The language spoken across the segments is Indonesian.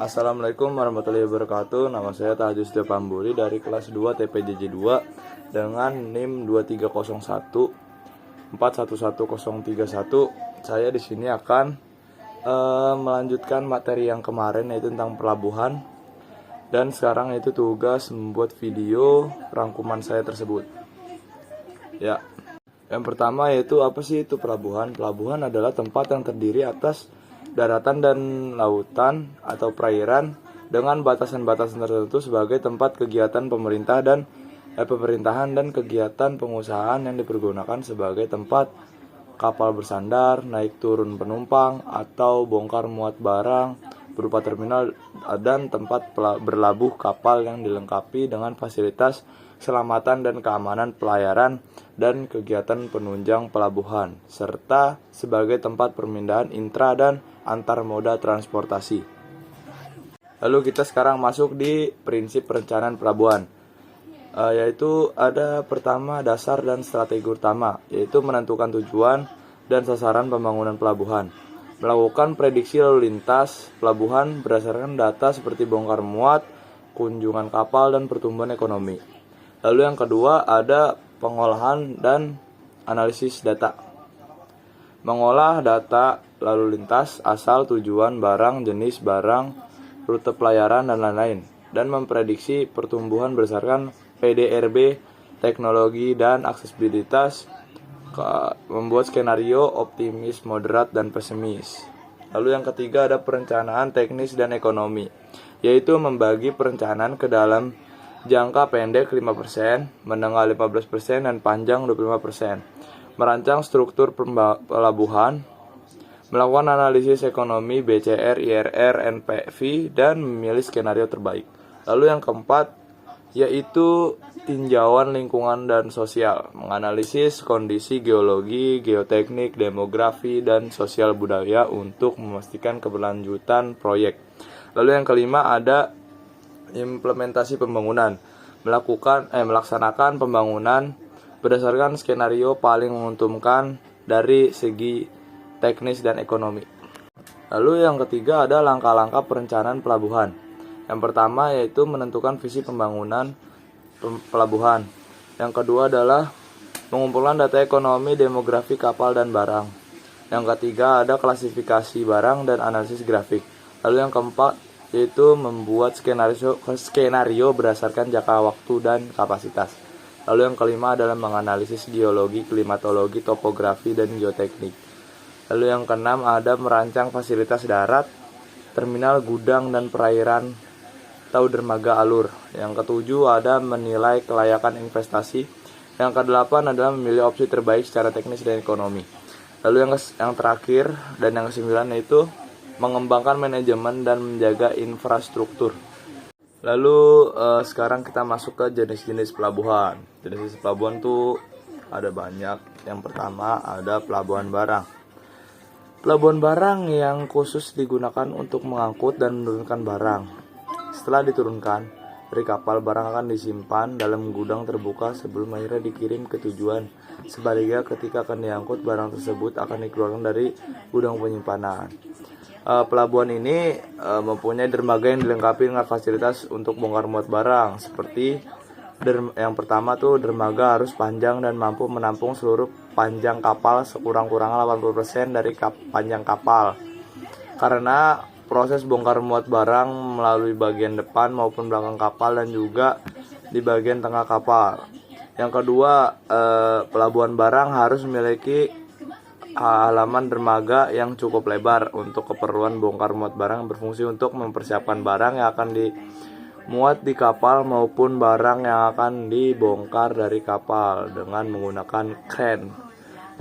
Assalamualaikum warahmatullahi wabarakatuh. Nama saya Tahajud Setia Pamburi dari kelas 2 TPJJ 2 dengan NIM 2301 411031. Saya di sini akan melanjutkan materi yang kemarin, yaitu tentang pelabuhan. Dan sekarang itu tugas membuat video rangkuman saya tersebut. Ya. Yang pertama yaitu apa sih itu pelabuhan? Pelabuhan adalah tempat yang terdiri atas daratan dan lautan atau perairan dengan batasan-batasan tertentu sebagai tempat kegiatan pemerintahan dan kegiatan pengusahaan yang dipergunakan sebagai tempat kapal bersandar, naik turun penumpang, atau bongkar muat barang berupa terminal dan tempat berlabuh kapal yang dilengkapi dengan fasilitas keselamatan dan keamanan pelayaran dan kegiatan penunjang pelabuhan, serta sebagai tempat permindahan intra dan antar moda transportasi. Lalu kita sekarang masuk di prinsip perencanaan pelabuhan, yaitu ada pertama dasar dan strategi utama, yaitu menentukan tujuan dan sasaran pembangunan pelabuhan, melakukan prediksi lalu lintas pelabuhan berdasarkan data seperti bongkar muat, kunjungan kapal, dan pertumbuhan ekonomi. Lalu yang kedua ada pengolahan dan analisis data, mengolah data lalu lintas, asal, tujuan, barang, jenis barang, rute pelayaran, dan lain-lain, dan memprediksi pertumbuhan berdasarkan PDRB, teknologi, dan aksesibilitas, membuat skenario optimis, moderat, dan pesimis. Lalu yang ketiga ada perencanaan teknis dan ekonomi, yaitu membagi perencanaan ke dalam jangka pendek 5%, menengah 15%, dan panjang 25%. Merancang struktur pelabuhan, melakukan analisis ekonomi BCR, IRR, NPV, dan memilih skenario terbaik. Lalu yang keempat yaitu tinjauan lingkungan dan sosial, menganalisis kondisi geologi, geoteknik, demografi, dan sosial budaya untuk memastikan keberlanjutan proyek. Lalu yang kelima ada implementasi pembangunan, melaksanakan pembangunan berdasarkan skenario paling menguntungkan dari segi teknis dan ekonomi. Lalu yang ketiga ada langkah-langkah perencanaan pelabuhan. Yang pertama yaitu menentukan visi pembangunan pelabuhan. Yang kedua adalah mengumpulkan data ekonomi, demografi kapal dan barang. Yang ketiga ada klasifikasi barang dan analisis grafik. Lalu yang keempat yaitu membuat skenario berdasarkan jangka waktu dan kapasitas. Lalu yang kelima adalah menganalisis geologi, klimatologi, topografi, dan geoteknik. Lalu yang keenam ada merancang fasilitas darat, terminal, gudang, dan perairan atau dermaga alur. Yang ketujuh ada menilai kelayakan investasi. Yang kedelapan adalah memilih opsi terbaik secara teknis dan ekonomi. Lalu yang terakhir dan yang kesembilan yaitu mengembangkan manajemen dan menjaga infrastruktur. Lalu sekarang kita masuk ke jenis-jenis pelabuhan. Jenis pelabuhan tuh ada banyak. Yang pertama ada pelabuhan barang. Pelabuhan barang yang khusus digunakan untuk mengangkut dan menurunkan barang. Setelah diturunkan dari kapal, barang akan disimpan dalam gudang terbuka sebelum akhirnya dikirim ke tujuan. Sebaliknya, ketika akan diangkut, barang tersebut akan dikeluarkan dari gudang penyimpanan. Pelabuhan ini mempunyai dermaga yang dilengkapi dengan fasilitas untuk bongkar muat barang. Seperti yang pertama tuh, dermaga harus panjang dan mampu menampung seluruh panjang kapal sekurang-kurangnya 80% dari panjang kapal. Karena proses bongkar muat barang melalui bagian depan maupun belakang kapal dan juga di bagian tengah kapal. Yang kedua, pelabuhan barang harus memiliki halaman dermaga yang cukup lebar untuk keperluan bongkar muat barang, berfungsi untuk mempersiapkan barang yang akan dimuat di kapal maupun barang yang akan dibongkar dari kapal dengan menggunakan kren.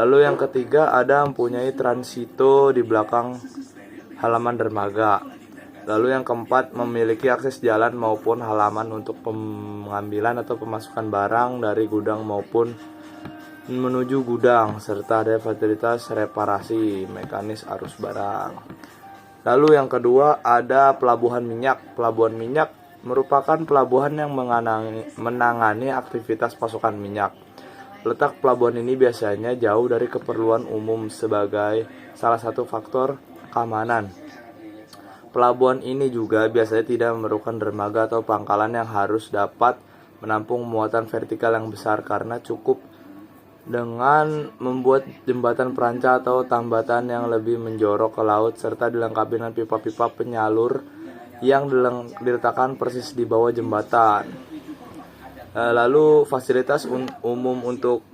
Lalu yang ketiga ada mempunyai transito di belakang halaman dermaga. Lalu yang keempat memiliki akses jalan maupun halaman untuk pengambilan atau pemasukan barang dari gudang maupun menuju gudang, serta ada fasilitas reparasi mekanis arus barang. Lalu yang kedua ada pelabuhan minyak. Pelabuhan minyak merupakan pelabuhan yang menangani aktivitas pasokan minyak. Letak pelabuhan ini biasanya jauh dari keperluan umum sebagai salah satu faktor keamanan. Pelabuhan ini juga biasanya tidak memerlukan dermaga atau pangkalan yang harus dapat menampung muatan vertikal yang besar karena cukup dengan membuat jembatan perancah atau tambatan yang lebih menjorok ke laut serta dilengkapi dengan pipa-pipa penyalur yang diletakkan persis di bawah jembatan. Lalu fasilitas umum untuk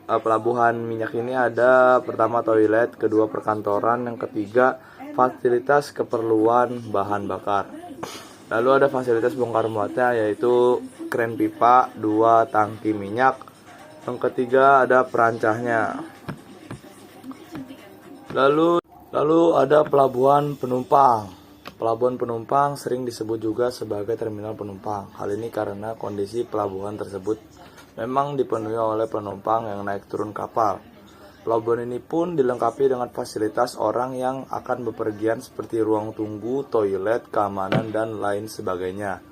pelabuhan minyak ini ada pertama toilet, kedua perkantoran, yang ketiga fasilitas keperluan bahan bakar. Lalu ada fasilitas bongkar muatnya yaitu kren pipa, 2 tangki minyak, yang ketiga ada perancahnya. Lalu ada pelabuhan penumpang. Pelabuhan penumpang sering disebut juga sebagai terminal penumpang. Hal ini karena kondisi pelabuhan tersebut memang dipenuhi oleh penumpang yang naik turun kapal. Pelabuhan ini pun dilengkapi dengan fasilitas orang yang akan bepergian seperti ruang tunggu, toilet, keamanan, dan lain sebagainya.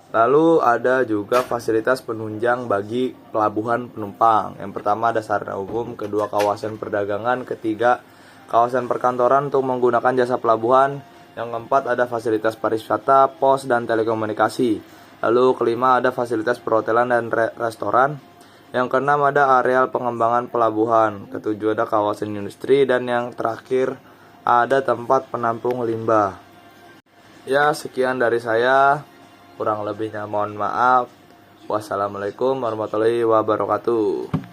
Lalu ada juga fasilitas penunjang bagi pelabuhan penumpang. Yang pertama ada sarana umum, kedua kawasan perdagangan, ketiga kawasan perkantoran untuk menggunakan jasa pelabuhan. Yang keempat ada fasilitas pariwisata, pos, dan telekomunikasi. Lalu kelima ada fasilitas perhotelan dan restoran. Yang keenam ada areal pengembangan pelabuhan. Ketujuh ada kawasan industri, dan yang terakhir ada tempat penampung limbah. Ya, sekian dari saya. Kurang lebihnya mohon maaf. Wassalamualaikum warahmatullahi wabarakatuh.